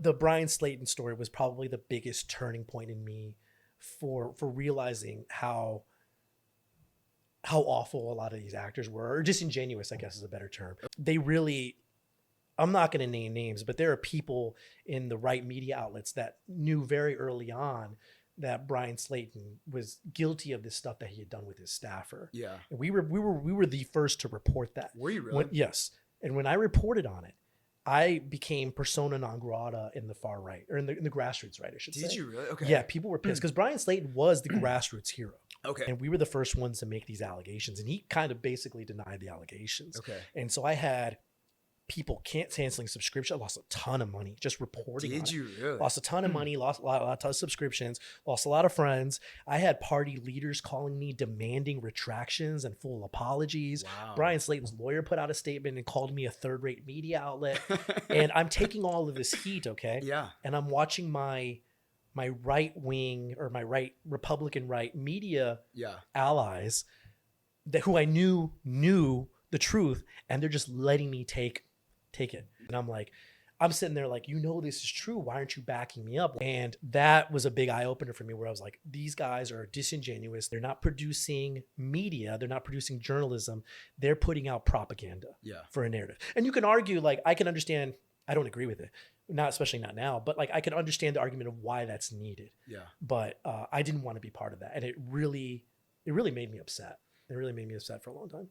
the Brian Slayton story was probably the biggest turning point in me for realizing how awful a lot of these actors were, or disingenuous, I guess is a better term. They really, I'm not going to name names, but there are people in the right media outlets that knew very early on that Brian Slayton was guilty of this stuff that he had done with his staffer. Yeah. And we were the first to report that. Were you really? Yes. And when I reported on it, I became persona non grata in the far right, or in the grassroots right, I should say. Did you really? Okay. Yeah, people were pissed because Brian Slayton was the grassroots hero. Okay. And we were the first ones to make these allegations, and he kind of basically denied the allegations. Okay. And so I had people canceling subscription. I lost a ton of money just reporting on it. Did you really? Lost a ton of money, lost a lot of subscriptions, lost a lot of friends. I had party leaders calling me demanding retractions and full apologies. Wow. Brian Slayton's lawyer put out a statement and called me a third-rate media outlet. And I'm taking all of this heat, okay? Yeah. And I'm watching my right wing, or my right Republican right media allies who I knew the truth, and they're just letting me take it. And I'm like, I'm sitting there like, this is true. Why aren't you backing me up? And that was a big eye opener for me, where I was like, these guys are disingenuous. They're not producing media. They're not producing journalism. They're putting out propaganda for a narrative. And you can argue, like, I can understand, I don't agree with it. Especially not now, but like I can understand the argument of why that's needed. Yeah. But I didn't want to be part of that. And it really made me upset. It really made me upset for a long time.